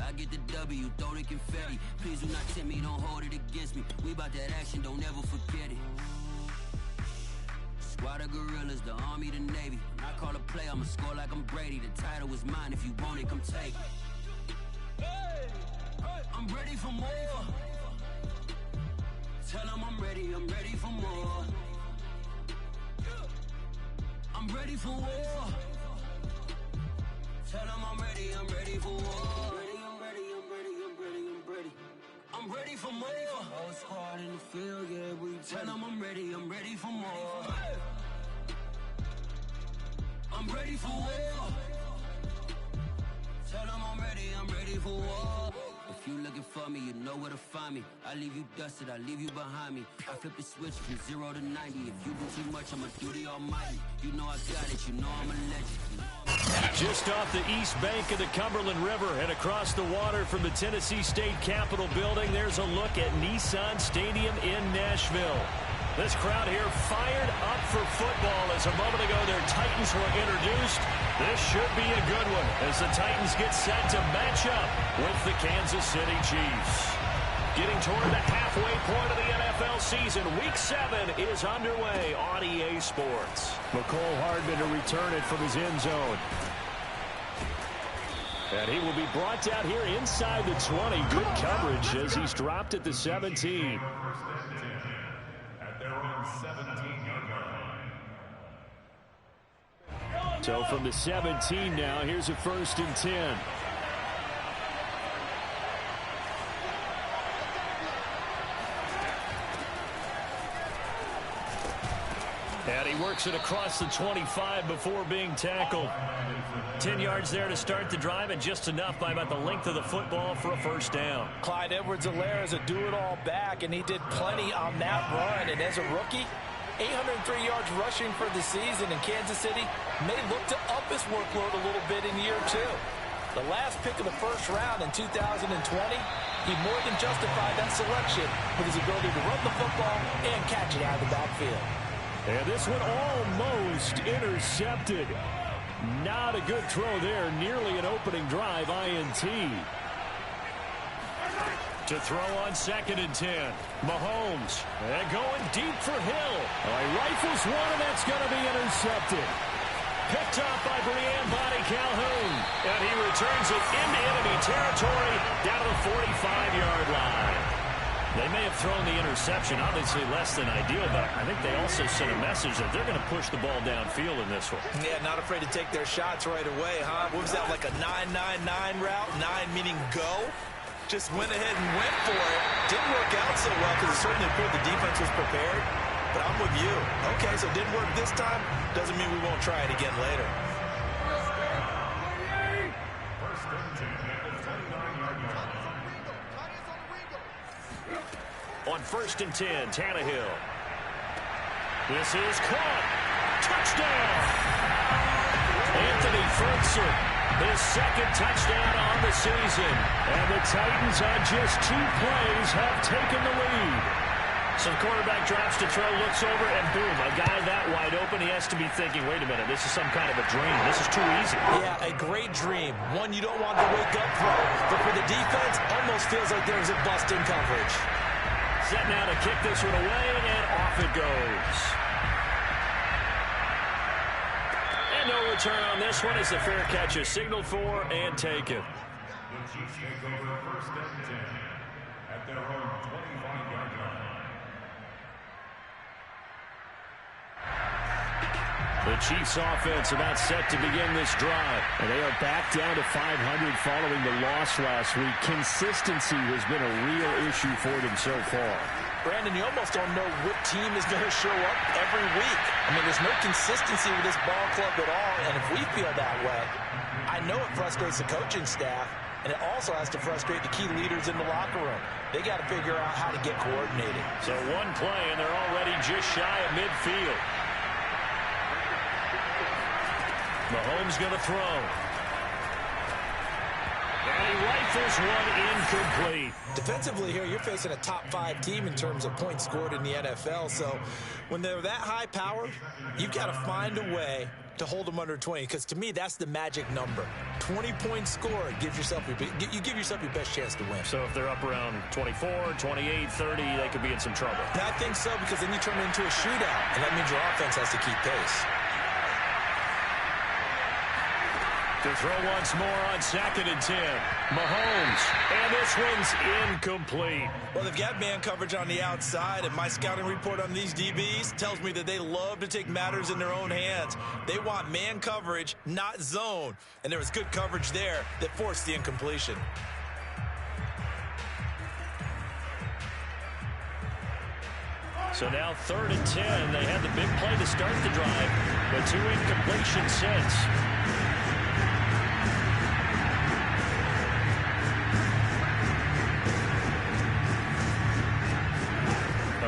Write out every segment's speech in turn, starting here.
I get the W, throw the confetti. Please do not tempt me, don't hold it against me. We about that action, don't ever forget it. Squad of gorillas, the army, the navy. When I call a play, I'ma score like I'm Brady. The title is mine, if you want it, come take it. I'm ready for more. Tell them I'm ready for more. I'm ready for war. Tell them I'm ready for war. I'm ready for more. Whole squad in the field, yeah, we tell them I'm ready for more. I'm ready for war. Tell them I'm ready for war. If you looking for me, you know where to find me. I leave you dusted, I leave you behind me. I flip the switch from 0 to 90. If you do too much, I'ma do the almighty. You know I got it, you know I'm a legend. Just off the east bank of the Cumberland River and across the water from the Tennessee State Capitol building, there's a look at Nissan Stadium in Nashville. This crowd here fired up for football as a moment ago their Titans were introduced. This should be a good one as the Titans get set to match up with the Kansas City Chiefs. Getting toward the halfway point of the NFL season, Week 7 is underway on EA Sports. McCole Hardman to return it from his end zone. And he will be brought down here inside the 20. Good coverage as he's dropped at the 17. So from the 17 now, here's a 1st and 10. And he works it across the 25 before being tackled. 10 yards there to start the drive, and just enough by about the length of the football for a 1st down. Clyde Edwards-Helaire is a do-it-all back, and he did plenty on that run. And as a rookie, 803 yards rushing for the season, and Kansas City may look to up his workload a little bit in year 2. The last pick of the 1st round in 2020, he more than justified that selection with his ability to run the football and catch it out of the backfield. And this one almost intercepted. Not a good throw there. Nearly an opening drive INT. To throw on 2nd and 10. Mahomes. And going deep for Hill. He rifles one, and that's going to be intercepted. Picked off by Brian Body Calhoun. And he returns it into enemy territory down to the 45-yard line. They may have thrown the interception, obviously less than ideal, but I think they also sent a message that they're going to push the ball downfield in this one. Yeah, not afraid to take their shots right away, huh? What was that, like a 9-9-9 route? 9 meaning go? Just went ahead and went for it. Didn't work out so well because it certainly appeared the defense was prepared. But I'm with you. Okay, so it didn't work this time. Doesn't mean we won't try it again later. On 1st and 10, Tannehill. This is caught. Touchdown! Anthony Ferguson, his 2nd touchdown on the season. And the Titans on just 2 plays have taken the lead. So the quarterback drops to throw, looks over, and boom, a guy that wide open, he has to be thinking, wait a minute, this is some kind of a dream. This is too easy. Yeah, a great dream. One you don't want to wake up from. But for the defense, almost feels like there's a bust in coverage. Set now to kick this one away, and off it goes. And no return on this one as the fair catch is signaled for and taken. The Chiefs take over 1st and 10 at their own 25-yard line. The Chiefs offense about set to begin this drive. And they are back down to 500 following the loss last week. Consistency has been a real issue for them so far. Brandon, you almost don't know what team is going to show up every week. I mean, there's no consistency with this ball club at all, and if we feel that way, I know it frustrates the coaching staff, and it also has to frustrate the key leaders in the locker room. They got to figure out how to get coordinated. So one play, and they're already just shy of midfield. Mahomes going to throw. And he rifles one incomplete. Defensively here, you're facing a top-5 team in terms of points scored in the NFL. So when they're that high-powered, you've got to find a way to hold them under 20, because to me, that's the magic number. 20-point score gives yourself you give yourself your best chance to win. So if they're up around 24, 28, 30, they could be in some trouble. I think so, because then you turn it into a shootout, and that means your offense has to keep pace. To throw once more on 2nd and 10. Mahomes, and this one's incomplete. Well, they've got man coverage on the outside, and my scouting report on these DBs tells me that they love to take matters in their own hands. They want man coverage, not zone, and there was good coverage there that forced the incompletion. So now 3rd and 10. They had the big play to start the drive, but 2 incompletions since.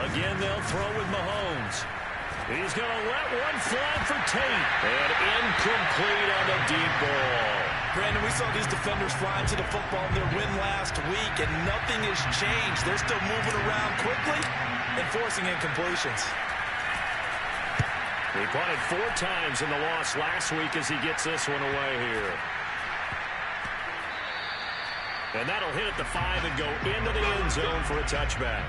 Again, they'll throw with Mahomes. He's going to let one fly for Tate. And incomplete on the deep ball. Brandon, we saw these defenders flying to the football in their win last week, and nothing has changed. They're still moving around quickly and forcing incompletions. He punted 4 times in the loss last week as he gets this one away here. And that'll hit at the 5 and go into the end zone for a touchback.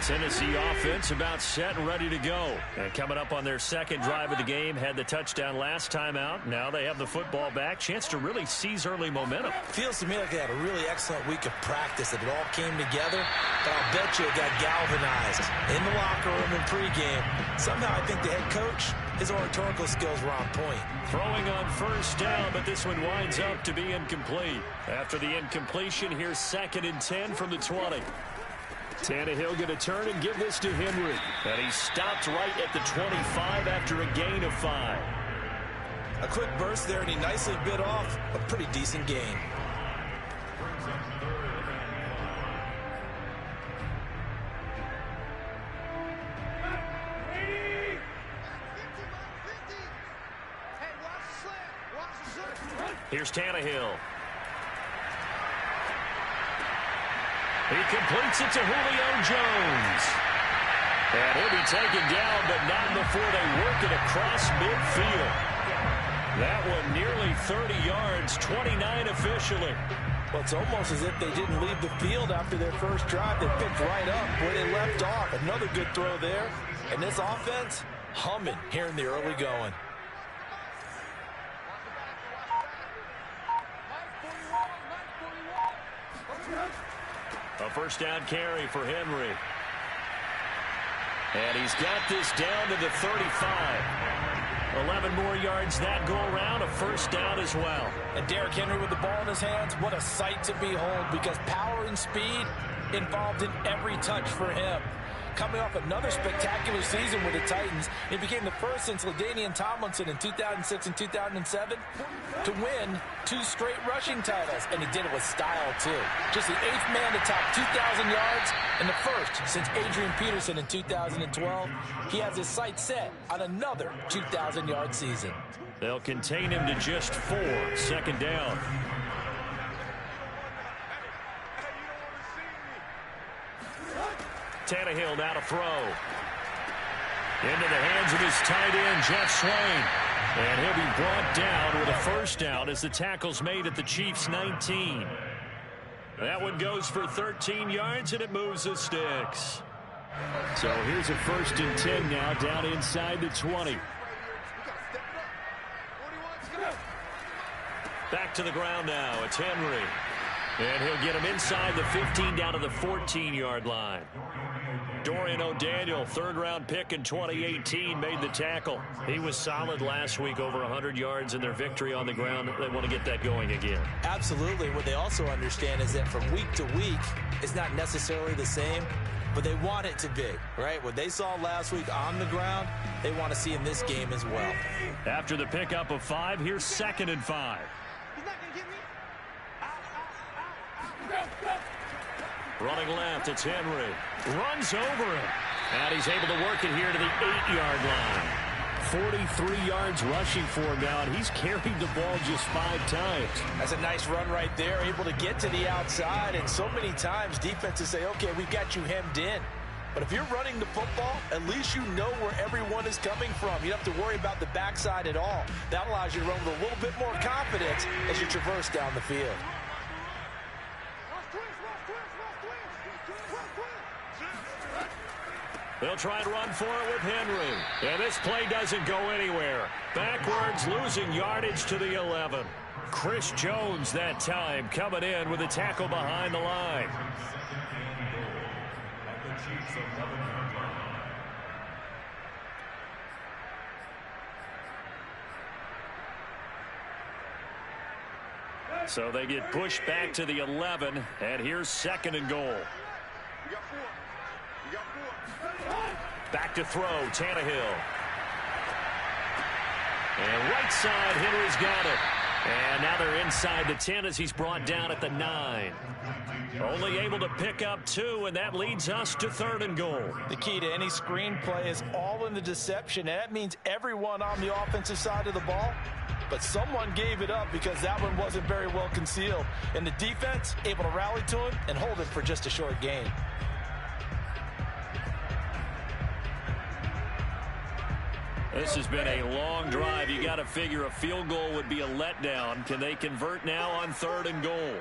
Tennessee offense about set and ready to go. And coming up on their 2nd drive of the game, had the touchdown last time out. Now they have the football back. Chance to really seize early momentum. Feels to me like they had a really excellent week of practice, that it all came together. But I'll bet you it got galvanized in the locker room in pregame. Somehow I think the head coach, his oratorical skills were on point. Throwing on 1st down, but this one winds up to be incomplete. After the incompletion, here's 2nd and 10 from the 20. Tannehill going to turn and give this to Henry. And he stopped right at the 25 after a gain of 5. A quick burst there, and he nicely bit off a pretty decent gain. Here's Tannehill. He completes it to Julio Jones. And he'll be taken down, but not before they work it across midfield. That one nearly 30 yards, 29 officially. Well, it's almost as if they didn't leave the field after their first drive. They picked right up where they left off. Another good throw there. And this offense, humming here in the early going. A 1st down carry for Henry. And he's got this down to the 35. 11 more yards that go around, a 1st down as well. And Derrick Henry with the ball in his hands, what a sight to behold, because power and speed involved in every touch for him. Coming off another spectacular season with the Titans, he became the first since LaDainian Tomlinson in 2006 and 2007 to win 2 straight rushing titles, and he did it with style too. Just the 8th man to top 2,000 yards, and the first since Adrian Peterson in 2012. He has his sights set on another 2,000-yard season. They'll contain him to just 4. 2nd down. Tannehill now to throw. Into the hands of his tight end, Jeff Swain. And he'll be brought down with a 1st down as the tackle's made at the Chiefs' 19. That one goes for 13 yards, and it moves the sticks. So here's a 1st and 10 now, down inside the 20. Back to the ground now. It's Henry. And he'll get him inside the 15 down to the 14-yard line. Dorian O'Daniel, 3rd-round pick in 2018, made the tackle. He was solid last week, over 100 yards in their victory on the ground. They want to get that going again. Absolutely. What they also understand is that from week to week, it's not necessarily the same, but they want it to be, right? What they saw last week on the ground, they want to see in this game as well. After the pickup of 5, here's 2nd and 5. Running left, it's Henry. Runs over him. And he's able to work it here to the 8-yard line. 43 yards rushing for him now, and he's carried the ball just 5 times. That's a nice run right there, able to get to the outside, and so many times defenses say, okay, we've got you hemmed in. But if you're running the football, at least you know where everyone is coming from. You don't have to worry about the backside at all. That allows you to run with a little bit more confidence as you traverse down the field. They'll try and run for it with Henry. And this play doesn't go anywhere. Backwards, losing yardage to the 11. Chris Jones that time coming in with a tackle behind the line. So they get pushed back to the 11, and here's 2nd and goal. Back to throw, Tannehill. And right side, Henry's got it. And now they're inside the 10 as he's brought down at the 9. Only able to pick up 2, and that leads us to 3rd and goal. The key to any screen play is all in the deception, and that means everyone on the offensive side of the ball. But someone gave it up because that one wasn't very well concealed. And the defense able to rally to him and hold it for just a short gain. This has been a long drive. You got to figure a field goal would be a letdown. Can they convert now on 3rd and goal?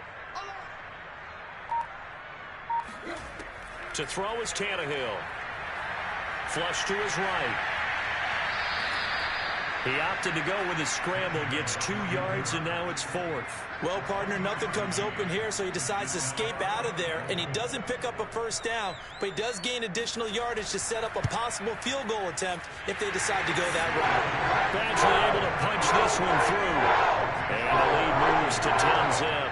To throw is Tannehill. Flush to his right. He opted to go with a scramble, gets 2 yards, and now it's 4th. Well, partner, nothing comes open here, so he decides to escape out of there, and he doesn't pick up a 1st down, but he does gain additional yardage to set up a possible field goal attempt if they decide to go that route. Badgley able to punch this one through, and the lead moves to 10-zip.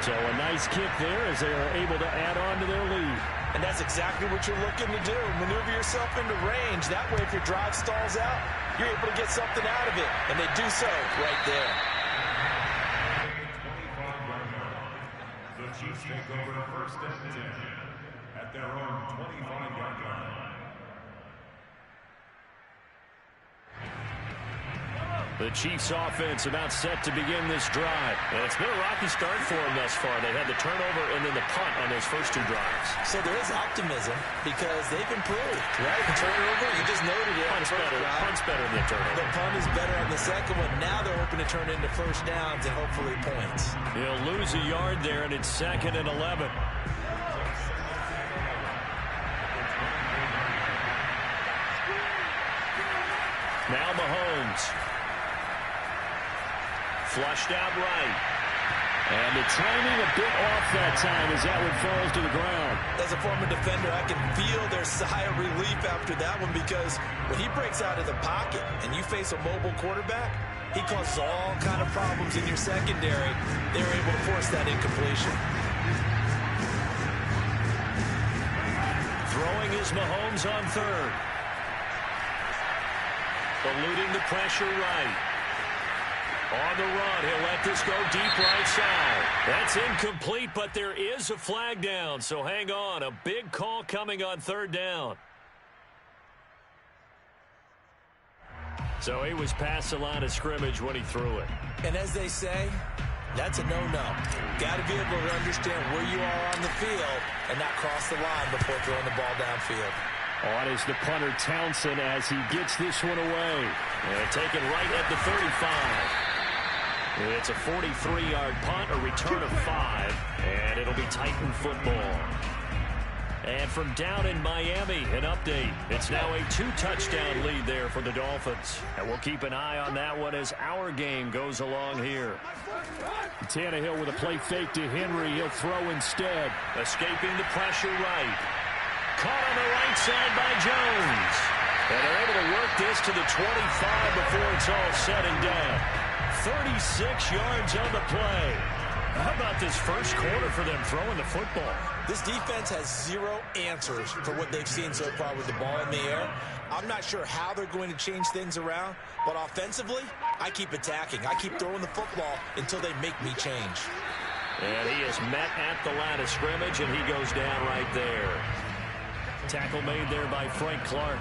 So a nice kick there as they are able to add on to their lead. And that's exactly what you're looking to do. Maneuver yourself into range. That way, if your drive stalls out, you're able to get something out of it. And they do so right there. The Chiefs take over 1st and 10 at their own 25-yard line. The Chiefs offense about set to begin this drive. And it's been a rocky start for them thus far. They had the turnover and then the punt on those first 2 drives. So there is optimism because they've improved, right? The turnover, you just noted it. Punt's better than the turnover. The punt is better on the second one. Now they're hoping to turn into 1st downs and hopefully points. He'll lose a yard there, and it's 2nd and 11. Now Mahomes. Flushed out right. And the timing a bit off that time as that one falls to the ground. As a former defender, I can feel their sigh of relief after that one because when he breaks out of the pocket and you face a mobile quarterback, he causes all kind of problems in your secondary. They were able to force that incompletion. Throwing is Mahomes on 3rd. Eluding the pressure right. On the run, he'll let this go deep right side. That's incomplete, but there is a flag down, so hang on. A big call coming on 3rd down. So he was past the line of scrimmage when he threw it. And as they say, that's a no-no. Got to be able to understand where you are on the field and not cross the line before throwing the ball downfield. On is the punter Townsend as he gets this one away. And taken right at the 35. It's a 43-yard punt, a return of 5, and it'll be Titan football. And from down in Miami, an update. It's now a 2-touchdown lead there for the Dolphins. And we'll keep an eye on that one as our game goes along here. Tannehill with a play fake to Henry. He'll throw instead. Escaping the pressure right. Caught on the right side by Jones. And they're able to work this to the 25 before it's all said and done. 36 yards on the play. How about this first quarter for them throwing the football? This defense has 0 answers for what they've seen so far with the ball in the air. I'm not sure how they're going to change things around, but offensively, I keep attacking. I keep throwing the football until they make me change. And he is met at the line of scrimmage, and he goes down right there. Tackle made there by Frank Clark.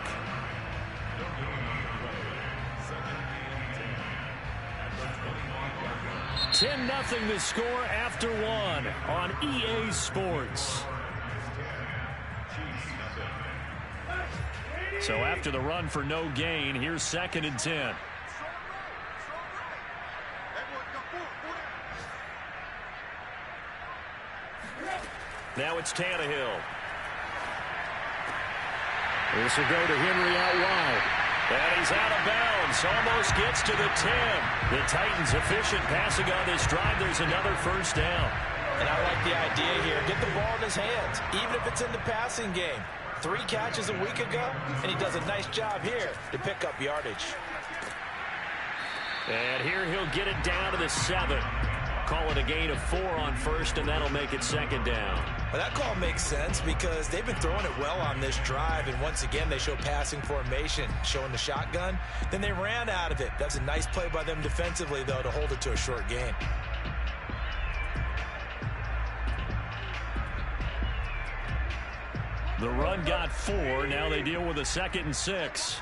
10-0 the score after one on EA Sports. So after the run for no gain, here's 2nd and 10. Now it's Tannehill. This will go to Henry out wide. And he's out of bounds. Almost gets to the 10. The Titans efficient passing on this drive. There's another first down. And I like the idea here. Get the ball in his hands, even if it's in the passing game. 3 catches a week ago, and he does a nice job here to pick up yardage. And here he'll get it down to the 7. Call it a gain of 4 on first, and that'll make it 2nd down. Well, that call makes sense because they've been throwing it well on this drive, and once again they show passing formation, showing the shotgun. Then they ran out of it. That's a nice play by them defensively, though, to hold it to a short gain. The run got 4. Now they deal with a 2nd and 6.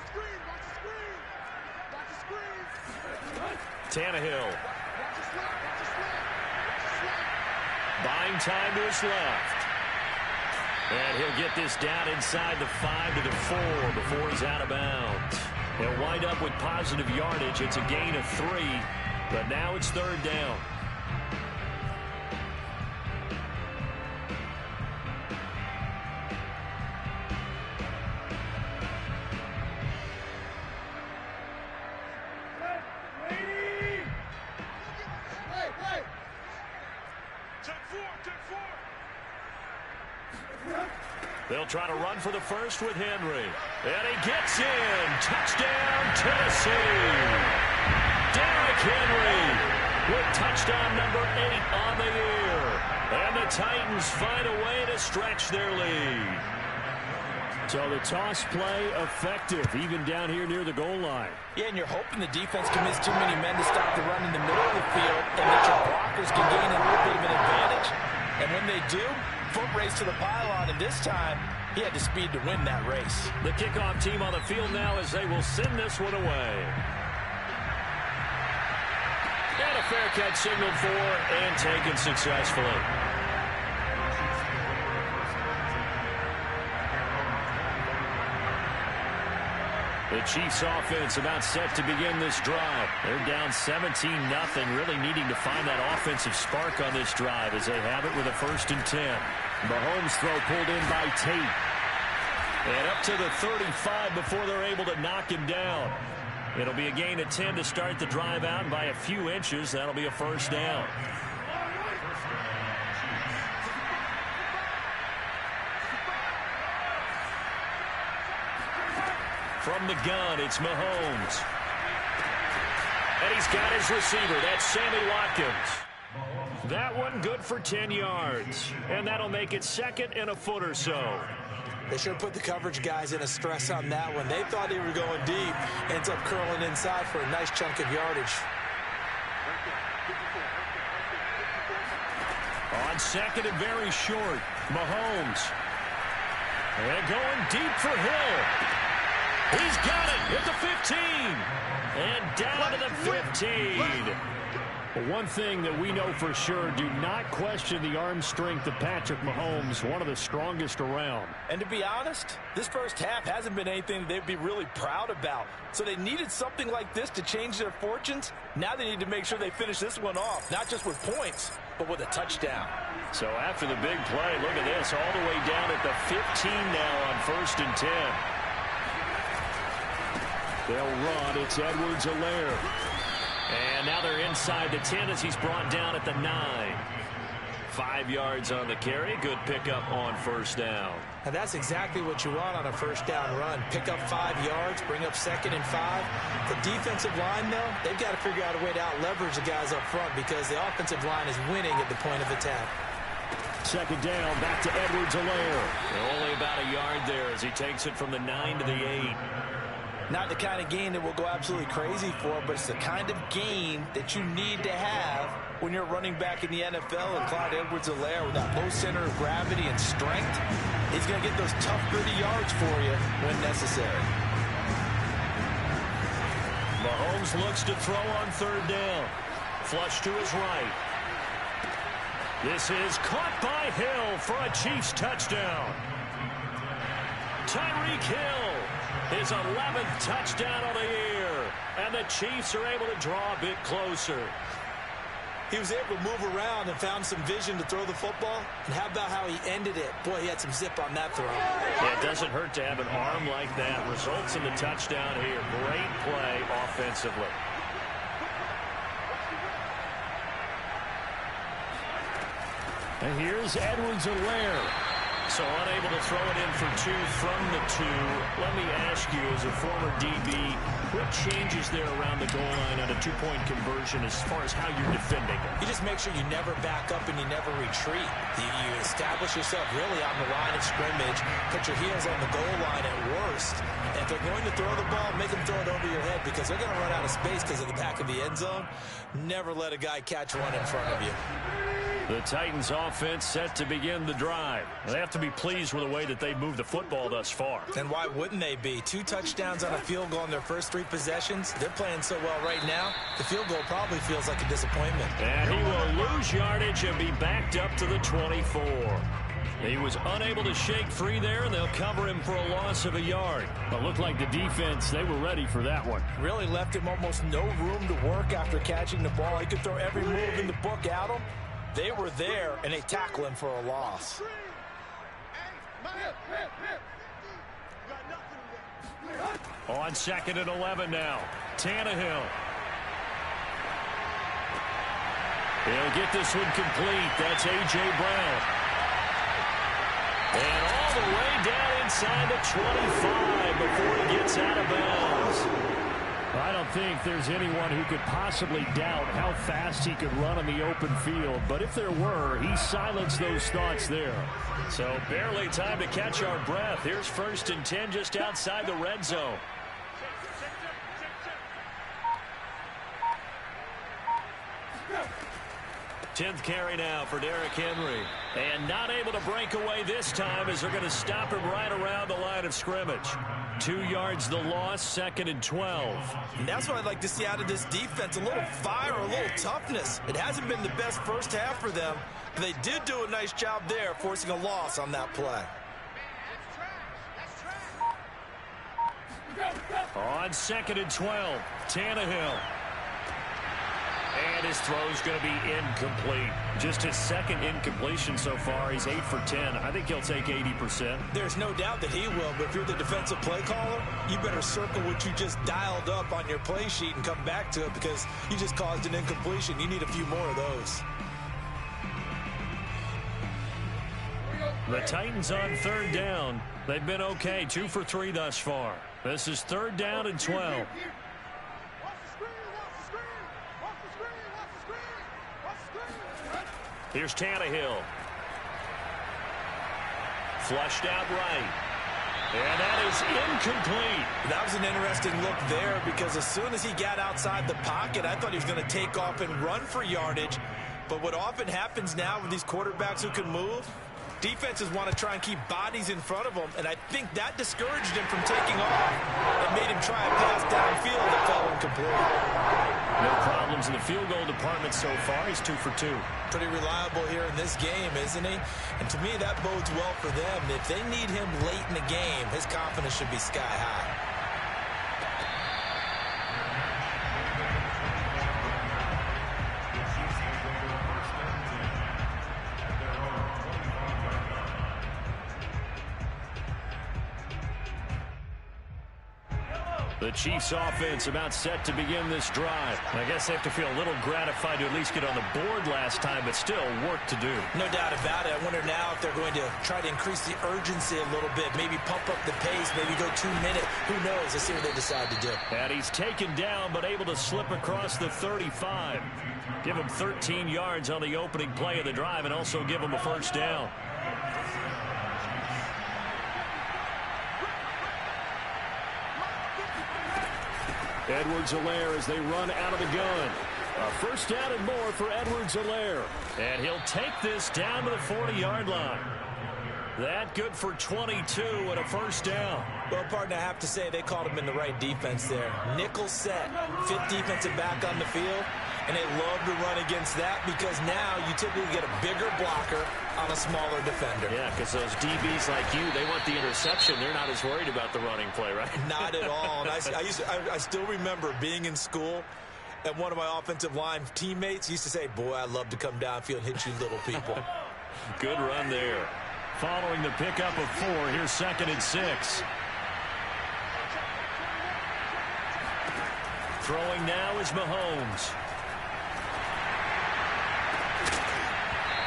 Tannehill. Buying time to his left. And he'll get this down inside the 5 to the 4 before he's out of bounds. He'll wind up with positive yardage. It's a gain of 3, but now it's 3rd down. They'll try to run for the first with Henry. And he gets in. Touchdown, Tennessee. Derrick Henry with touchdown number 8 on the year. And the Titans find a way to stretch their lead. So the toss play effective, even down here near the goal line. Yeah, and you're hoping the defense commits too many men to stop the run in the middle of the field and that your blockers can gain a little bit of an advantage. And when they do, foot race to the pylon, and this time he had the speed to win that race. The kickoff team on the field now as they will send this one away. And a fair catch signaled for and taken successfully. The Chiefs offense about set to begin this drive. They're down 17-0, really needing to find that offensive spark on this drive as they have it with a 1st and 10. Mahomes throw pulled in by Tate. And up to the 35 before they're able to knock him down. It'll be a gain of 10 to start the drive out, and by a few inches, that'll be a 1st down. From the gun, it's Mahomes. And he's got his receiver. That's Sammy Watkins. That one good for 10 yards. And that'll make it 2nd and a foot or so. They should have put the coverage guys in a stress on that one. They thought they were going deep. Ends up curling inside for a nice chunk of yardage. On 2nd and very short, Mahomes. And going deep for Hill. He's got it at the 15. And down to the 15. But one thing that we know for sure, do not question the arm strength of Patrick Mahomes, one of the strongest around. And to be honest, this first half hasn't been anything they'd be really proud about. So they needed something like this to change their fortunes. Now they need to make sure they finish this one off, not just with points, but with a touchdown. So after the big play, look at this, all the way down at the 15 now on 1st and 10. They'll run. It's Edwards-Helaire. And now they're inside the 10 as he's brought down at the 9. 5 yards on the carry. Good pickup on 1st down. And that's exactly what you want on a 1st down run. Pick up 5 yards, bring up 2nd and 5. The defensive line, though, they've got to figure out a way to out-leverage the guys up front because the offensive line is winning at the point of attack. 2nd down, back to Edwards-Helaire. Only about a yard there as he takes it from the 9 to the 8. Not the kind of gain that we'll go absolutely crazy for, but it's the kind of gain that you need to have when you're running back in the NFL. And Clyde Edwards-Helaire, with that low center of gravity and strength, he's going to get those tough, gritty yards for you when necessary. Mahomes looks to throw on 3rd down. Flush to his right. This is caught by Hill for a Chiefs touchdown. Tyreek Hill, his 11th touchdown of the year. And the Chiefs are able to draw a bit closer. He was able to move around and found some vision to throw the football. And how about how he ended it? Boy, he had some zip on that throw. Yeah, it doesn't hurt to have an arm like that. Results in the touchdown here. Great play offensively. And here's Edwards-Helaire. So unable to throw it in for 2 from the 2. Let me ask you, as a former DB, what changes there around the goal line on a 2-point conversion as far as how you're defending it? You just make sure you never back up and you never retreat. You establish yourself really on the line of scrimmage, put your heels on the goal line at worst. And if they're going to throw the ball, make them throw it over your head because they're going to run out of space because of the back of the end zone. Never let a guy catch one in front of you. The Titans offense set to begin the drive. They have to be pleased with the way that they've moved the football thus far. And why wouldn't they be? 2 touchdowns on a field goal in their first 3 possessions. They're playing so well right now, the field goal probably feels like a disappointment. And he will lose yardage and be backed up to the 24. He was unable to shake free there, and they'll cover him for a loss of a yard. But looked like the defense, they were ready for that one. Really left him almost no room to work after catching the ball. He could throw every move in the book at him. They were there, and they tackle him for a loss. On 2nd and 11 now. Tannehill. He'll get this one complete. That's A.J. Brown. And all the way down inside the 25 before he gets out of bounds. I don't think there's anyone who could possibly doubt how fast he could run on the open field. But if there were, he silenced those thoughts there. So barely time to catch our breath. Here's 1st and 10 just outside the red zone. Tenth carry now for Derrick Henry. And not able to break away this time as they're going to stop him right around the line of scrimmage. 2 yards the loss, 2nd and 12. And that's what I'd like to see out of this defense. A little fire, a little toughness. It hasn't been the best first half for them, but they did do a nice job there, forcing a loss on that play. On 2nd and 12, Tannehill. And his throw's going to be incomplete. Just his 2nd incompletion so far. He's 8 for 10. I think he'll take 80%. There's no doubt that he will, but if you're the defensive play caller, you better circle what you just dialed up on your play sheet and come back to it because you just caused an incompletion. You need a few more of those. The Titans on 3rd down. They've been okay, 2 for 3 thus far. This is 3rd down and 12. Here's Tannehill. Flushed out right. And that is incomplete. That was an interesting look there because as soon as he got outside the pocket, I thought he was going to take off and run for yardage. But what often happens now with these quarterbacks who can move, defenses want to try and keep bodies in front of them, and I think that discouraged him from taking off and made him try a pass downfield that fell incomplete. No problems in the field goal department so far. He's 2 for 2. Pretty reliable here in this game, isn't he? And to me, that bodes well for them. If they need him late in the game, his confidence should be sky high. The Chiefs offense about set to begin this drive. I guess they have to feel a little gratified to at least get on the board last time, but still work to do. No doubt about it. I wonder now if they're going to try to increase the urgency a little bit, maybe pump up the pace, maybe go 2 minutes. Who knows? Let's see what they decide to do. And he's taken down, but able to slip across the 35. Give him 13 yards on the opening play of the drive and also give him a 1st down. Edwards-Helaire as they run out of the gun. A 1st down and more for Edwards-Helaire. And he'll take this down to the 40-yard line. That good for 22 and a 1st down. Well, partner, I have to say they called him in the right defense there. Nickel set, 5th defensive back on the field. And they love to run against that because now you typically get a bigger blocker on a smaller defender. Yeah, because those DBs like you, they want the interception. They're not as worried about the running play, right? Not at all. And I still remember being in school, and one of my offensive line teammates used to say, boy, I'd love to come downfield and hit you little people. Good run there. Following the pickup of 4, here's 2nd and 6. Throwing now is Mahomes.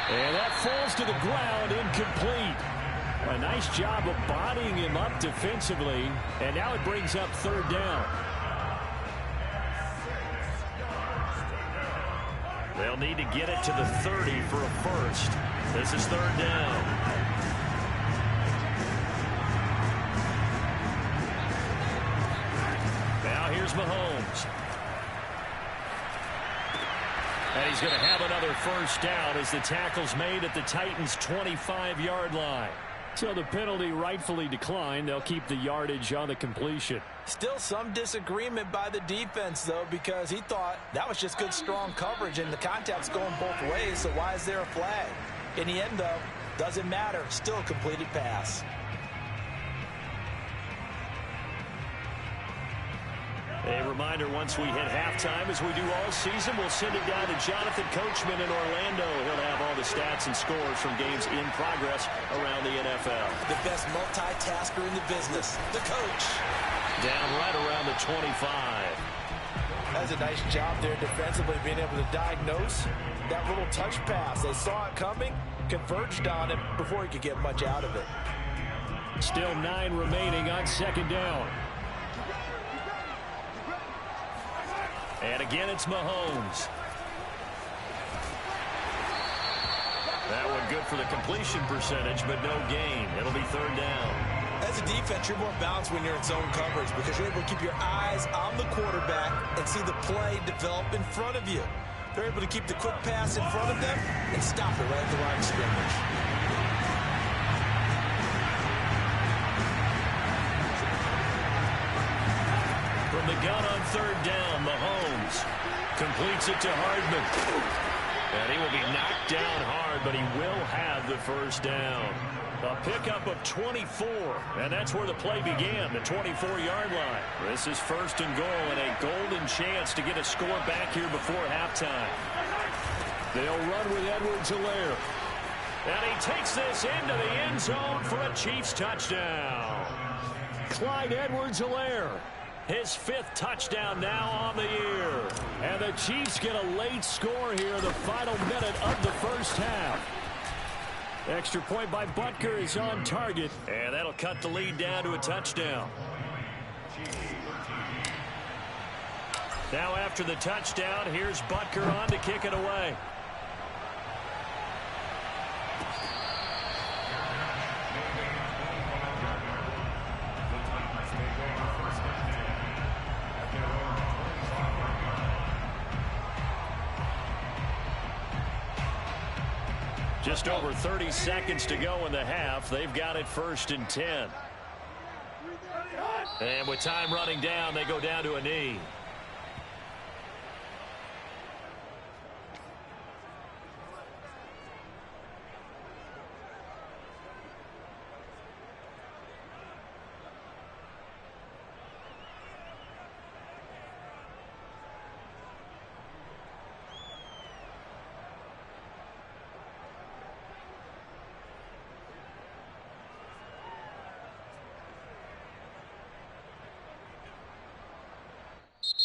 And that falls to the ground, incomplete. A nice job of bodying him up defensively, and now it brings up 3rd down. They'll need to get it to the 30 for a first. This is 3rd down. Now here's Mahomes. And he's going to have another first down as the tackle's made at the Titans' 25-yard line. So the penalty rightfully declined. They'll keep the yardage on the completion. Still some disagreement by the defense, though, because he thought that was just good, strong coverage, and the contact's going both ways, so why is there a flag? In the end, though, doesn't matter. Still a completed pass. A reminder, once we hit halftime, as we do all season, we'll send it down to Jonathan Coachman in Orlando. He'll have all the stats and scores from games in progress around the NFL. The best multitasker in the business, the coach. Down right around the 25. That's a nice job there defensively, being able to diagnose that little touch pass. They saw it coming, converged on it before he could get much out of it. Still 9 remaining on 2nd down. And again, it's Mahomes. That one good for the completion percentage, but no gain. It'll be 3rd down. As a defense, you're more balanced when you're in zone coverage because you're able to keep your eyes on the quarterback and see the play develop in front of you. They're able to keep the quick pass in front of them and stop it right at the line of scrimmage. From the gun on 3rd down, Mahomes completes it to Hardman. And he will be knocked down hard, but he will have the first down. A pickup of 24, and that's where the play began, the 24-yard line. This is 1st and goal, and a golden chance to get a score back here before halftime. They'll run with Edwards-Helaire. And he takes this into the end zone for a Chiefs touchdown. Clyde Edwards-Helaire. His 5th touchdown now on the year. And the Chiefs get a late score here in the final minute of the first half. Extra point by Butker is on target. And that'll cut the lead down to a touchdown. Now after the touchdown, here's Butker on to kick it away. Just over 30 seconds to go in the half. They've got it 1st and 10. And with time running down, they go down to a knee.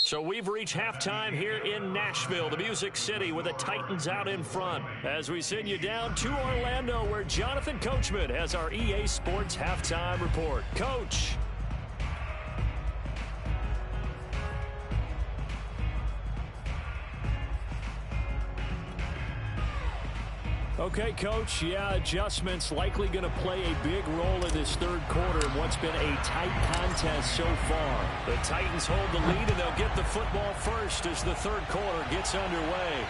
So we've reached halftime here in Nashville, the Music City, with the Titans out in front. As we send you down to Orlando, where Jonathan Coachman has our EA Sports halftime report. Coach. Okay, Coach, yeah, adjustments likely going to play a big role in this 3rd quarter in what's been a tight contest so far. The Titans hold the lead, and they'll get the football first as the 3rd quarter gets underway.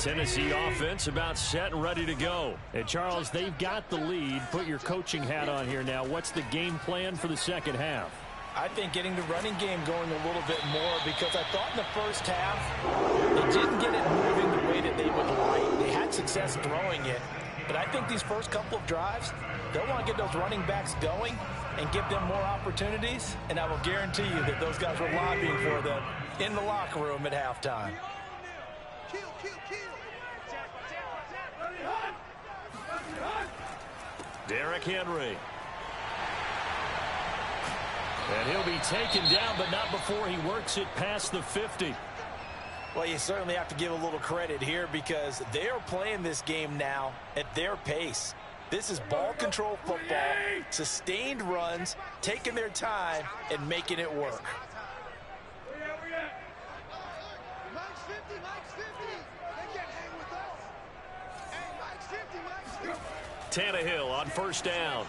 Tennessee offense about set and ready to go. And Charles, they've got the lead. Put your coaching hat on here now. What's the game plan for the second half? I think getting the running game going a little bit more, because I thought in the first half they didn't get it moving the way that they would like. They had success throwing it, but I think these first couple of drives, they'll want to get those running backs going and give them more opportunities, and I will guarantee you that those guys were lobbying for them in the locker room at halftime. Derrick Henry. And he'll be taken down, but not before he works it past the 50. Well, you certainly have to give a little credit here, because they are playing this game now at their pace. This is ball control football, sustained runs, taking their time and making it work. Tannehill on first down.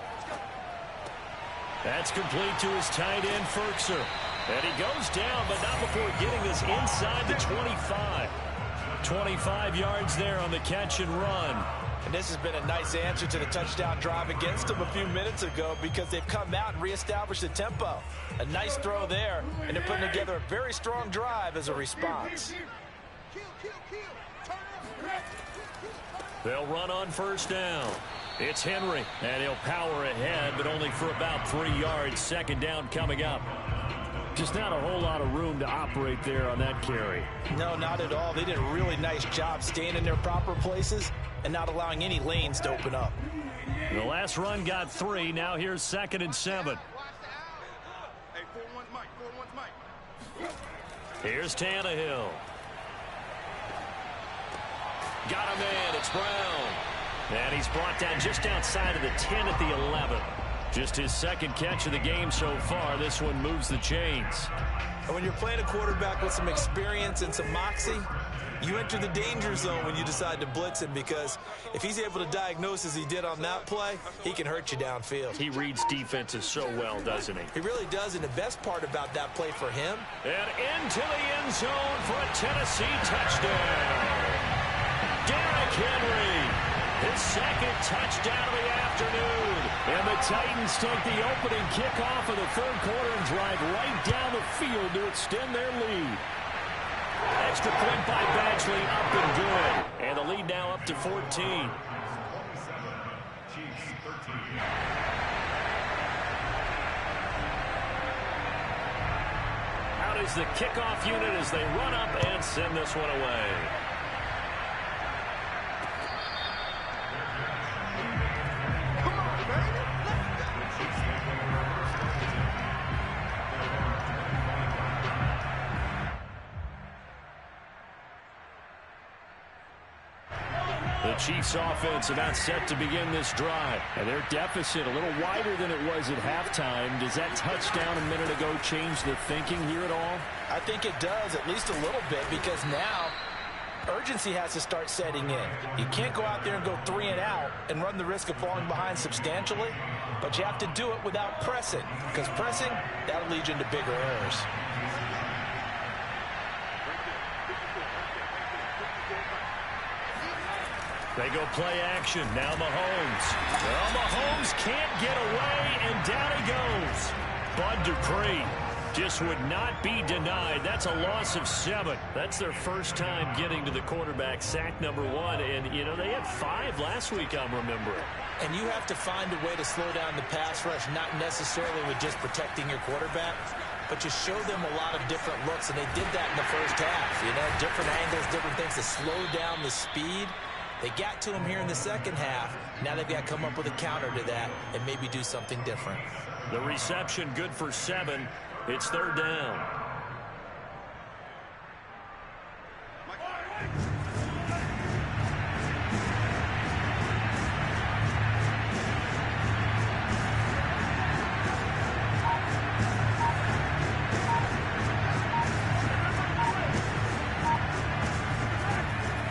That's complete to his tight end, Ferkser. And he goes down, but not before getting this inside the 25. 25 yards there on the catch and run. And this has been a nice answer to the touchdown drive against them a few minutes ago, because they've come out and reestablished the tempo. A nice throw there, and they're putting together a very strong drive as a response. They'll run on first down. It's Henry, and he'll power ahead, but only for about 3 yards. Second down coming up. Just not a whole lot of room to operate there on that carry. No, not at all. They did a really nice job staying in their proper places and not allowing any lanes to open up. The last run got 3. Now here's 2nd and 7. Here's Tannehill. Got a man. It's Brown. And he's brought down just outside of the 10 at the 11. Just his second catch of the game so far. This one moves the chains. And when you're playing a quarterback with some experience and some moxie, you enter the danger zone when you decide to blitz him, because if he's able to diagnose as he did on that play, he can hurt you downfield. He reads defenses so well, doesn't he? He really does, and the best part about that play for him. And into the end zone for a Tennessee touchdown. Derrick Henry. His second touchdown of the afternoon. And the Titans take the opening kickoff of the third quarter and drive right down the field to extend their lead. Extra point by Badgley, up and good. And the lead now up to 14. Out is the kickoff unit as they run up and send this one away. The Chiefs offense about set to begin this drive. And their deficit a little wider than it was at halftime. Does that touchdown a minute ago change the thinking here at all? I think it does, at least a little bit, because now urgency has to start setting in. You can't go out there and go 3 and out and run the risk of falling behind substantially, but you have to do it without pressing, because pressing, that'll lead you into bigger errors. They go play action. Now Mahomes. Well, Mahomes can't get away, and down he goes. Bud Dupree just would not be denied. That's a loss of 7. That's their first time getting to the quarterback, sack number 1. And, you know, they had 5 last week, I'm remembering. And you have to find a way to slow down the pass rush, not necessarily with just protecting your quarterback, but you show them a lot of different looks, and they did that in the first half. You know, different angles, different things to slow down the speed. They got to him here in the second half. Now they've got to come up with a counter to that and maybe do something different. The reception good for 7. It's third down.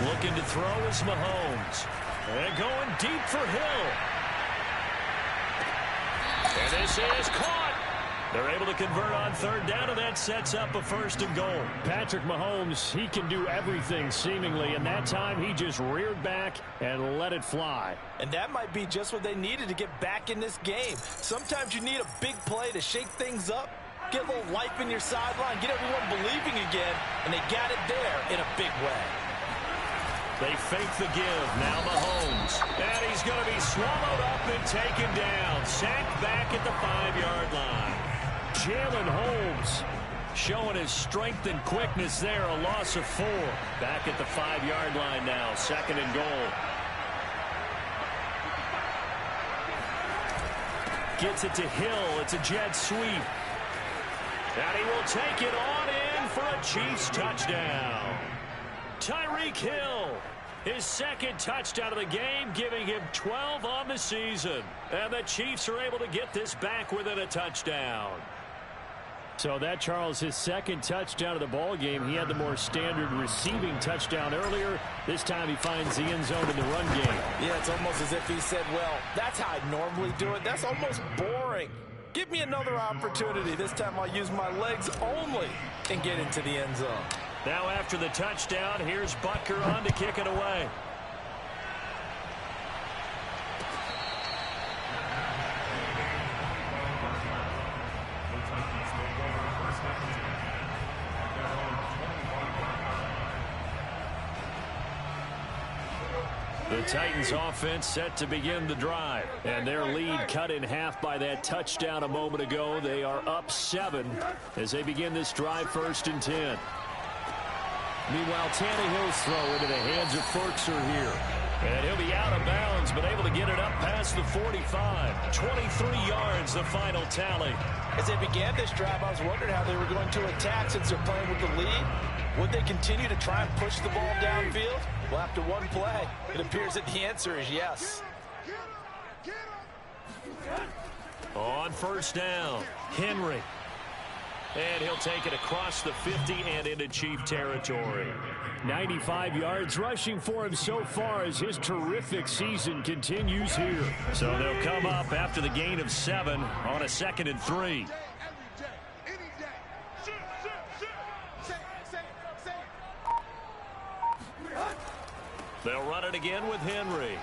Looking to throw is Mahomes. And going deep for Hill. And this is caught. They're able to convert on third down, and that sets up a 1st and goal. Patrick Mahomes, he can do everything seemingly, and that time he just reared back and let it fly. And that might be just what they needed to get back in this game. Sometimes you need a big play to shake things up, get a little life in your sideline, get everyone believing again, and they got it there in a big way. They fake the give. Now Mahomes. And he's going to be swallowed up and taken down. Sacked back at the 5-yard line. Jalen Holmes showing his strength and quickness there. A loss of 4. Back at the 5-yard line now. 2nd and goal. Gets it to Hill. It's a jet sweep. And he will take it on in for a Chiefs touchdown. Tyreek Hill, his 2nd touchdown of the game, giving him 12 on the season. And the Chiefs are able to get this back within a touchdown. So that, Charles, his 2nd touchdown of the ball game. He had the more standard receiving touchdown earlier. This time he finds the end zone in the run game. Yeah, it's almost as if he said, well, that's how I normally do it. That's almost boring. Give me another opportunity. This time I'll use my legs only and get into the end zone. Now after the touchdown, here's Butker on to kick it away. The Titans offense set to begin the drive, and their lead cut in half by that touchdown a moment ago. They are up 7 as they begin this drive, 1st and 10. Meanwhile, Tannehill's throw into the hands of Ferkser here. And he'll be out of bounds, but able to get it up past the 45. 23 yards, the final tally. As they began this drive, I was wondering how they were going to attack since they're playing with the lead. Would they continue to try and push the ball downfield? Well, after one play, it appears that the answer is yes. On 1st down, Henry. And he'll take it across the 50 and into Chief territory. 95 yards rushing for him so far as his terrific season continues here. So they'll come up after the gain of 7 on a 2nd and 3. They'll run it again with Henry.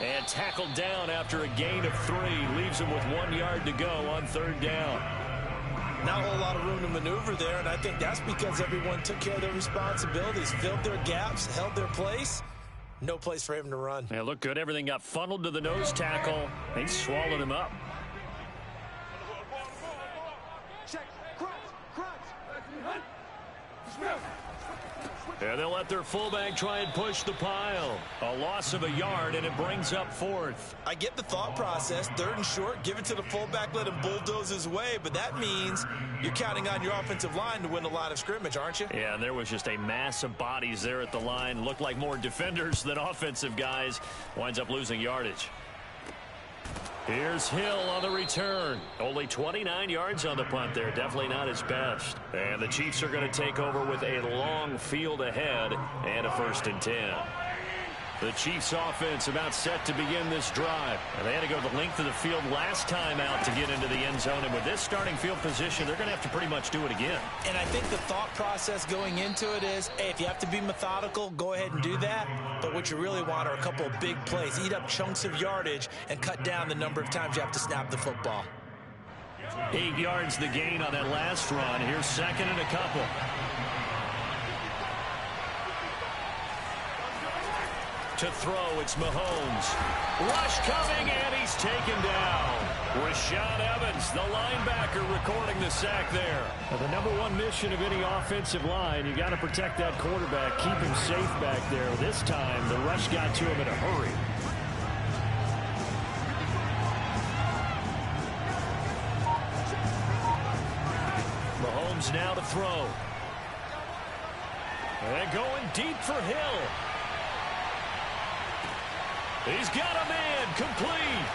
And tackled down after a gain of 3. Leaves him with 1 yard to go on 3rd down. Not a whole lot of room to maneuver there, and I think that's because everyone took care of their responsibilities, filled their gaps, held their place. No place for him to run. Yeah, looked good. Everything got funneled to the nose tackle. They swallowed him up. And they'll let their fullback try and push the pile. A loss of a yard, and it brings up 4th. I get the thought process. 3rd and short, give it to the fullback, let him bulldoze his way. But that means you're counting on your offensive line to win the line of scrimmage, aren't you? Yeah, and there was just a mass of bodies there at the line. Looked like more defenders than offensive guys. Winds up losing yardage. Here's Hill on the return. Only 29 yards on the punt there. Definitely not his best. And the Chiefs are going to take over with a long field ahead and a 1st and 10. The Chiefs offense about set to begin this drive. And they had to go the length of the field last time out to get into the end zone. And with this starting field position, they're going to have to pretty much do it again. And I think the thought process going into it is, hey, if you have to be methodical, go ahead and do that. But what you really want are a couple of big plays. Eat up chunks of yardage and cut down the number of times you have to snap the football. 8 yards the gain on that last run. Here's 2nd and a couple. To throw, it's Mahomes. Rush coming, and he's taken down. Rashad Evans, the linebacker, recording the sack there. Well, the #1 mission of any offensive line, you got to protect that quarterback, keep him safe back there. This time, the rush got to him in a hurry. Mahomes now to throw. And going deep for Hill. He's got a man complete.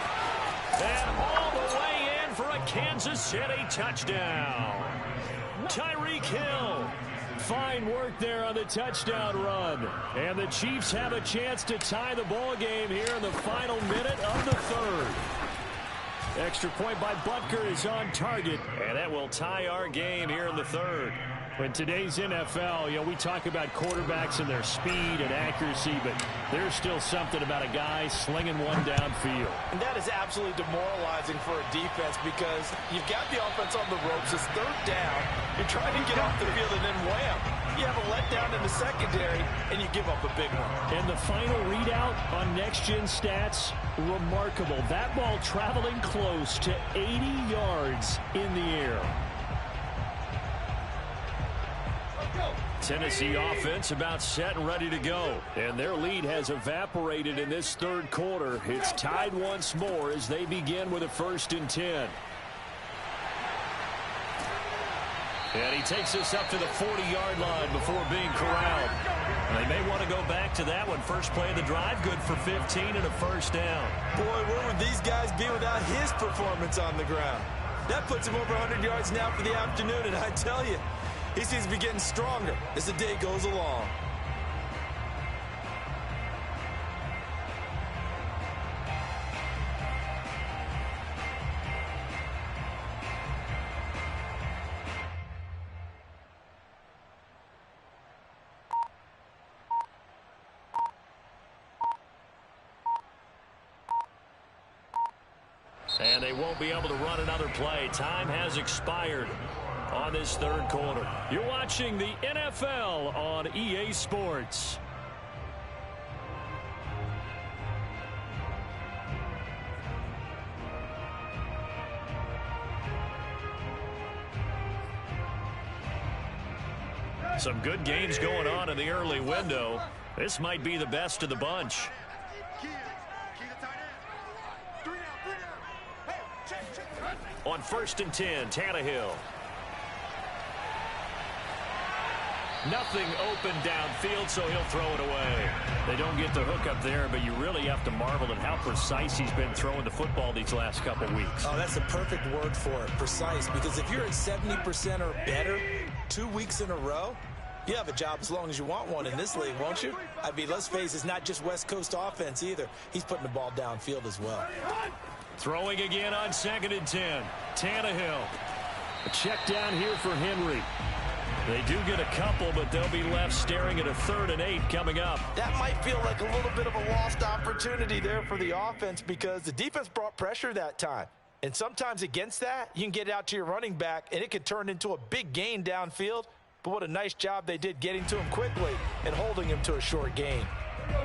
And all the way in for a Kansas City touchdown. Tyreek Hill. Fine work there on the touchdown run. And the Chiefs have a chance to tie the ball game here in the final minute of the 3rd. Extra point by Butker is on target, and that will tie our game here in the third. In today's NFL, we talk about quarterbacks and their speed and accuracy, but there's still something about a guy slinging one downfield. And that is absolutely demoralizing for a defense because you've got the offense on the ropes. It's third down. You're trying to get off the field, and then wham, you have a letdown in the secondary, and you give up a big one. And the final readout on next-gen stats, remarkable. That ball traveling close to 80 yards in the air. Tennessee offense about set and ready to go. And their lead has evaporated in this third quarter. It's tied once more as they begin with a 1st and 10. And he takes us up to the 40-yard line before being corralled. And they may want to go back to that one. First play of the drive, good for 15 and a 1st down. Boy, where would these guys be without his performance on the ground? That puts him over 100 yards now for the afternoon, and I tell you, he seems to be getting stronger as the day goes along. And they won't be able to run another play. Time has expired on this third quarter. You're watching the NFL on EA Sports. Some good games going on in the early window. This might be the best of the bunch. On 1st and 10, Tannehill. Nothing open downfield, so he'll throw it away. They don't get the hook up there, but you really have to marvel at how precise he's been throwing the football these last couple weeks. Oh, that's the perfect word for it, precise, because if you're at 70% or better 2 weeks in a row, you have a job as long as you want one in this league, won't you? I mean, let's face it, it's not just West Coast offense either. He's putting the ball downfield as well. Throwing again on 2nd and 10. Tannehill. A check down here for Henry. They do get a couple, but they'll be left staring at a 3rd and 8 coming up. That might feel like a little bit of a lost opportunity there for the offense because the defense brought pressure that time. And sometimes against that, you can get it out to your running back, and it could turn into a big gain downfield. But what a nice job they did getting to him quickly and holding him to a short gain.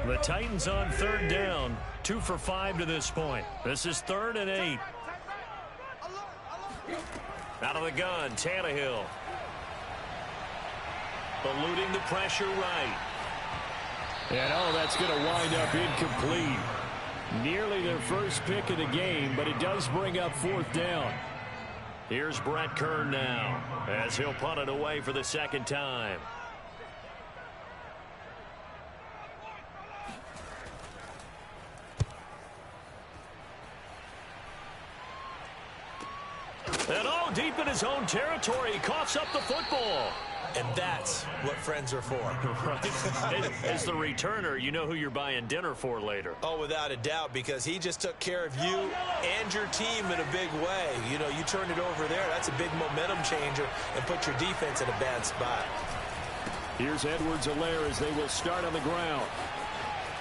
The Titans on 3rd down, 2 for 5 to this point. This is 3rd and 8. Out of the gun, Tannehill. Eluding the pressure right. And that's going to wind up incomplete. Nearly their first pick of the game, but it does bring up 4th down. Here's Brett Kern now as he'll punt it away for the 2nd time. And deep in his own territory, he coughs up the football. And that's what friends are for. Right. As the returner, you know who you're buying dinner for later. Oh, without a doubt, because he just took care of you and your team in a big way. You know, you turn it over there, that's a big momentum changer and put your defense in a bad spot. Here's Edwards-Helaire as they will start on the ground.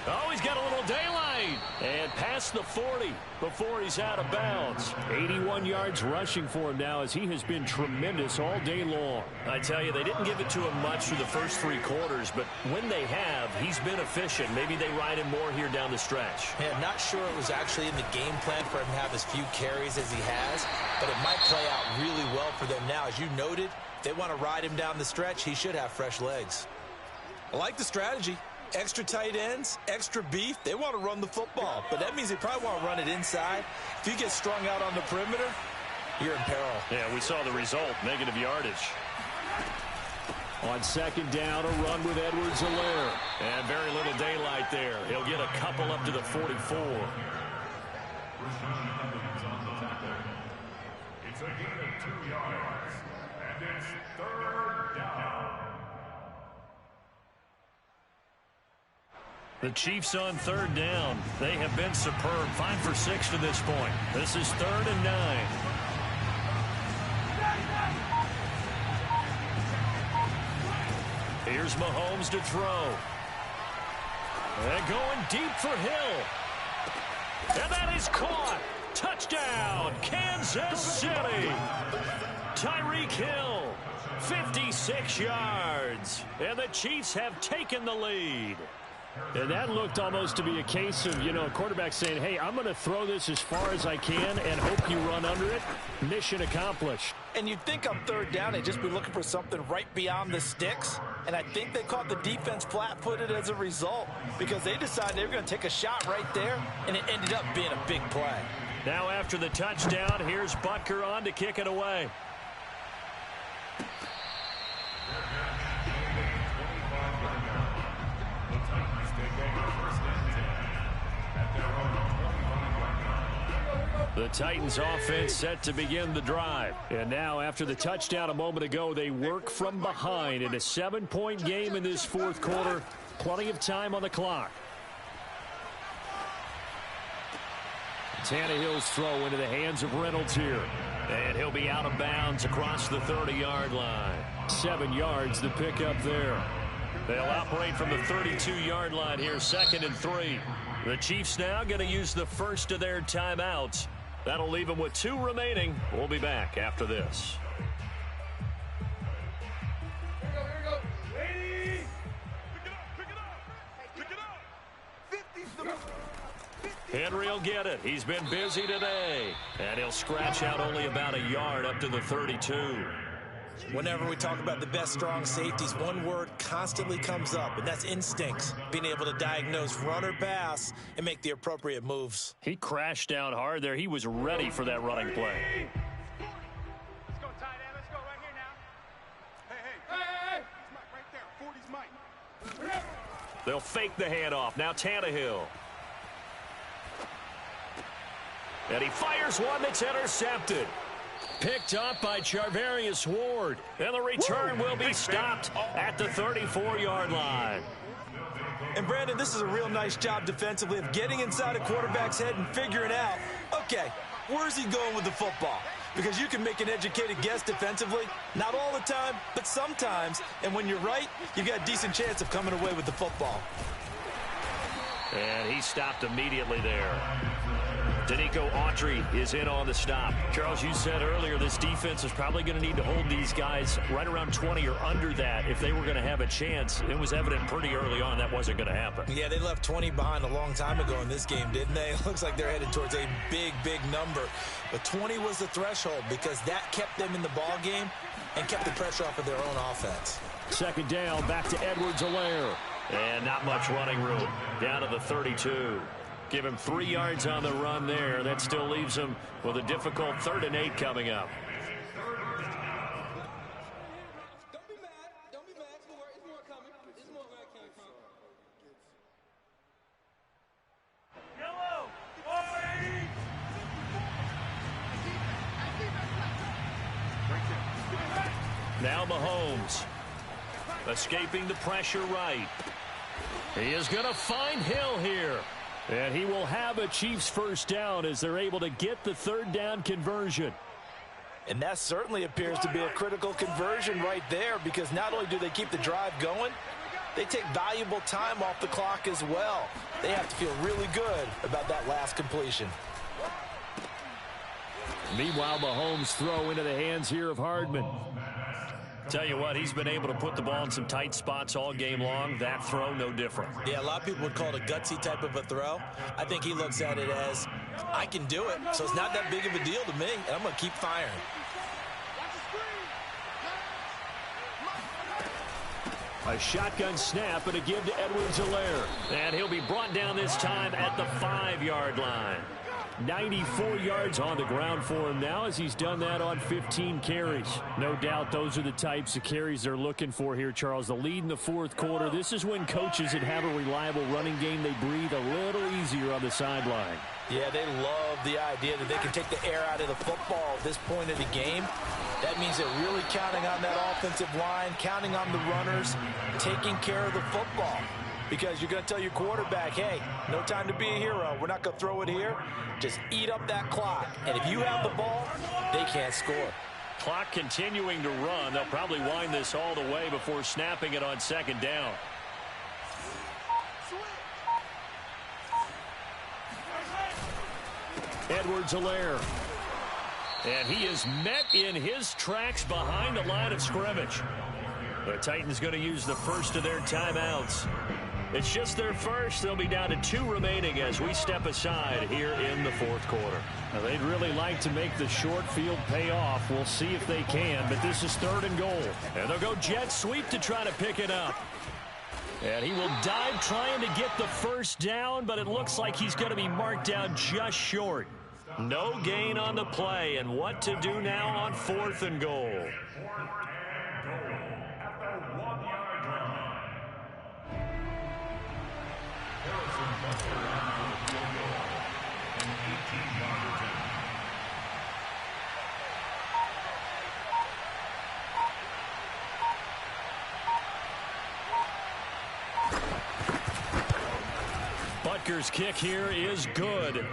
Oh, he's got a little daylight. And past the 40 before he's out of bounds. 81 yards rushing for him now as he has been tremendous all day long. I tell you, they didn't give it to him much through the first 3 quarters, but when they have, he's been efficient. Maybe they ride him more here down the stretch. Yeah, not sure it was actually in the game plan for him to have as few carries as he has, but it might play out really well for them now. As you noted, if they want to ride him down the stretch, he should have fresh legs. I like the strategy. Extra tight ends, extra beef, they want to run the football. But that means they probably want to run it inside. If you get strung out on the perimeter, you're in peril. Yeah, we saw the result, negative yardage. On 2nd down, a run with Edwards-Helaire. And very little daylight there. He'll get a couple up to the 44. It's a gain of 2 yards, and it's 3rd down. The Chiefs on third down. They have been superb. 5 for 6 to this point. This is 3rd and 9. Here's Mahomes to throw. And going deep for Hill. And that is caught. Touchdown, Kansas City. Tyreek Hill, 56 yards. And the Chiefs have taken the lead. And that looked almost to be a case of, a quarterback saying, hey, I'm going to throw this as far as I can and hope you run under it. Mission accomplished. And you'd think on third down they'd just be looking for something right beyond the sticks. And I think they caught the defense flat-footed as a result because they decided they were going to take a shot right there, and it ended up being a big play. Now after the touchdown, here's Butker on to kick it away. The Titans offense set to begin the drive. And now after the touchdown a moment ago, they work from behind in a 7-point game in this fourth quarter. Plenty of time on the clock. Tannehill's throw into the hands of Reynolds here. And he'll be out of bounds across the 30-yard line. 7 yards the pickup there. They'll operate from the 32-yard line here, 2nd and 3. The Chiefs now going to use the first of their timeouts. That'll leave them with 2 remaining. We'll be back after this. Henry will get it. He's been busy today. And he'll scratch out only about a yard up to the 32. Whenever we talk about the best strong safeties, one word constantly comes up, and that's instincts. Being able to diagnose run or pass and make the appropriate moves. He crashed down hard there. He was ready for that running play. Let's go, tight end. Let's go right here now. Hey. He's right there. 40's Mike. They'll fake the handoff. Now Tannehill. And he fires one that's intercepted. Picked up by Charvarius Ward. And the return will be stopped at the 34-yard line. And, Brandon, this is a real nice job defensively of getting inside a quarterback's head and figuring out, okay, where's he going with the football? Because you can make an educated guess defensively. Not all the time, but sometimes. And when you're right, you've got a decent chance of coming away with the football. And he stopped immediately there. Danico Autry is in on the stop. Charles, you said earlier this defense is probably going to need to hold these guys right around 20 or under that if they were going to have a chance. It was evident pretty early on that wasn't going to happen. Yeah, they left 20 behind a long time ago in this game, didn't they? It looks like they're headed towards a big number. But 20 was the threshold because that kept them in the ball game and kept the pressure off of their own offense. 2nd down, back to Edwards-Helaire. And not much running room. Down to the 32. Give him 3 yards on the run there. That still leaves him with a difficult 3rd and 8 coming up. Don't be mad. It's more coming. It's more where I came from. Yellow. Now Mahomes. Escaping the pressure right. He is going to find Hill here. And he will have a Chiefs first down as they're able to get the 3rd down conversion. And that certainly appears to be a critical conversion right there because not only do they keep the drive going, they take valuable time off the clock as well. They have to feel really good about that last completion. Meanwhile, Mahomes throw into the hands here of Hardman. Tell you what, he's been able to put the ball in some tight spots all game long. That throw, no different. Yeah, a lot of people would call it a gutsy type of a throw. I think he looks at it as, I can do it, so it's not that big of a deal to me, and I'm going to keep firing. A shotgun snap and a give to Edwards-Helaire. And he'll be brought down this time at the 5-yard line. 94 yards on the ground for him now as he's done that on 15 carries. No doubt those are the types of carries they're looking for here, Charles. The lead in the fourth quarter. This is when coaches that have a reliable running game, they breathe a little easier on the sideline. Yeah, they love the idea that they can take the air out of the football at this point of the game. That means they're really counting on that offensive line, counting on the runners, taking care of the football. because you're going to tell your quarterback, hey, no time to be a hero. We're not going to throw it here. Just eat up that clock. And if you have the ball, they can't score. Clock continuing to run. They'll probably wind this all the way before snapping it on second down. Edwards-Helaire. And he is met in his tracks behind the line of scrimmage. The Titans going to use the first of their timeouts. It's just their first. They'll be down to 2 remaining as we step aside here in the fourth quarter. Now, they'd really like to make the short field pay off. We'll see if they can, but this is 3rd and goal. And they'll go jet sweep to try to pick it up. And he will dive trying to get the first down, but it looks like he's going to be marked down just short. No gain on the play, and what to do now on 4th and goal. Butker's kick here is good.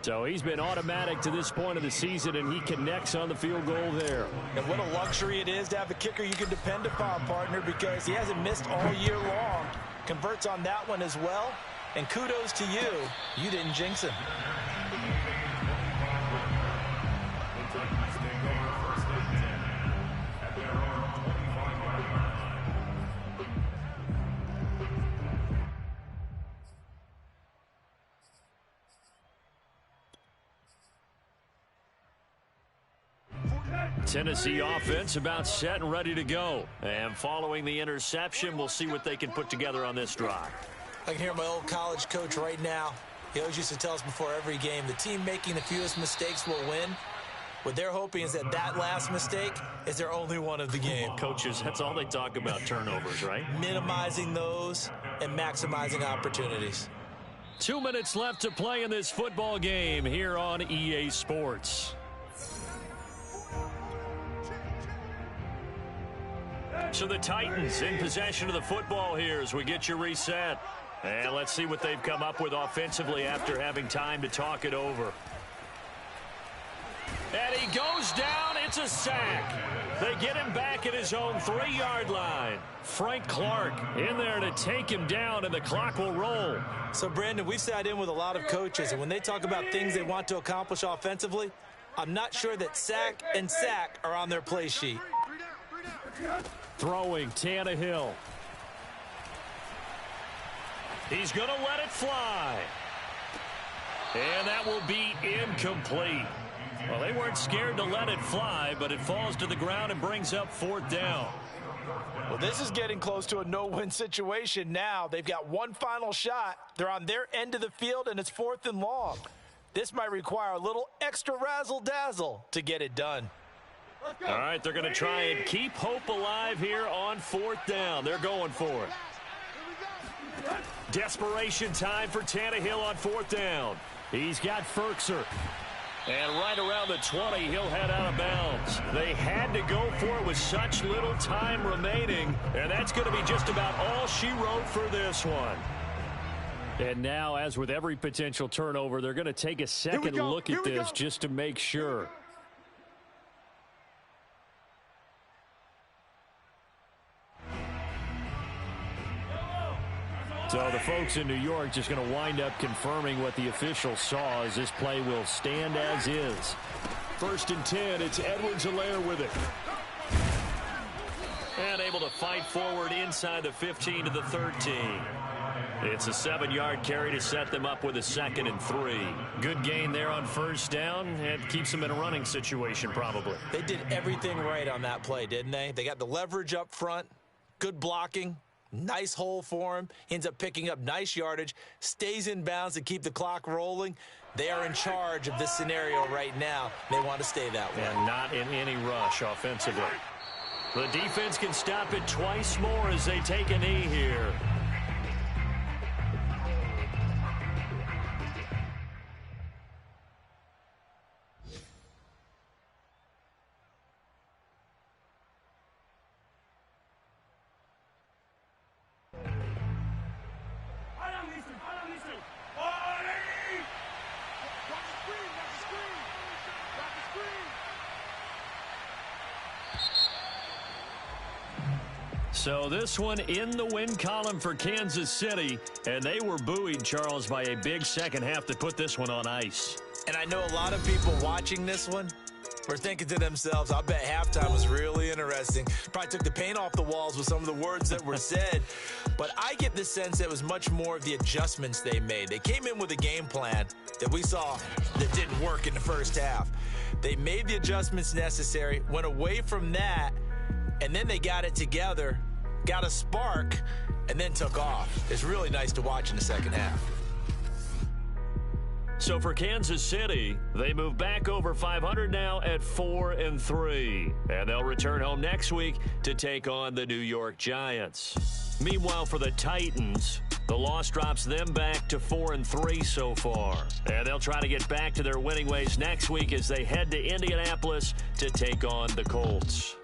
So he's been automatic to this point of the season, and he connects on the field goal there. And what a luxury it is to have a kicker you can depend upon, partner, because he hasn't missed all year long. Converts on that one as well. And kudos to you. You didn't jinx him. Tennessee offense about set and ready to go. And following the interception, we'll see what they can put together on this drive. I can hear my old college coach right now. He always used to tell us before every game, the team making the fewest mistakes will win. What they're hoping is that that last mistake is their only one of the game. Coaches, that's all they talk about, turnovers, right? Minimizing those and maximizing opportunities. 2 minutes left to play in this football game here on EA Sports. So the Titans in possession of the football here as we get you reset. And let's see what they've come up with offensively after having time to talk it over. And he goes down. It's a sack. They get him back at his own 3-yard line. Frank Clark in there to take him down, and the clock will roll. So, Brandon, we've sat in with a lot of coaches, and when they talk about things they want to accomplish offensively, I'm not sure that sack and sack are on their play sheet. Throwing Tannehill. He's going to let it fly. And that will be incomplete. Well, they weren't scared to let it fly, but it falls to the ground and brings up 4th down. Well, this is getting close to a no-win situation now. They've got one final shot. They're on their end of the field, and it's 4th and long. This might require a little extra razzle-dazzle to get it done. All right, they're going to try and keep hope alive here on 4th down. They're going for it. Desperation time for Tannehill on 4th down. He's got Ferkser. And right around the 20, he'll head out of bounds. They had to go for it with such little time remaining, and that's going to be just about all she wrote for this one. And now, as with every potential turnover, they're going to take a second look at this just to make sure. So the folks in New York just going to wind up confirming what the officials saw as this play will stand as is. 1st and 10, it's Edwards-Helaire with it. And able to fight forward inside the 15 to the 13. It's a 7-yard carry to set them up with a 2nd and 3. Good gain there on 1st down and keeps them in a running situation probably. They did everything right on that play, didn't they? They got the leverage up front, good blocking. Nice hole for him. He ends up picking up nice yardage. Stays in bounds to keep the clock rolling. They are in charge of this scenario right now. They want to stay that way. And not in any rush offensively. The defense can stop it twice more as they take a knee here. So this one in the win column for Kansas City, and they were buoyed, Charles, by a big second half that put this one on ice. And I know a lot of people watching this one were thinking to themselves, I bet halftime was really interesting. Probably took the paint off the walls with some of the words that were said. But I get the sense that it was much more of the adjustments they made. They came in with a game plan that we saw that didn't work in the first half. They made the adjustments necessary, went away from that, and then they got it together, got a spark, and then took off. It's really nice to watch in the second half. So for Kansas City, they move back over 500 now at 4-3. And they'll return home next week to take on the New York Giants. Meanwhile, for the Titans, the loss drops them back to 4-3 so far. And they'll try to get back to their winning ways next week as they head to Indianapolis to take on the Colts.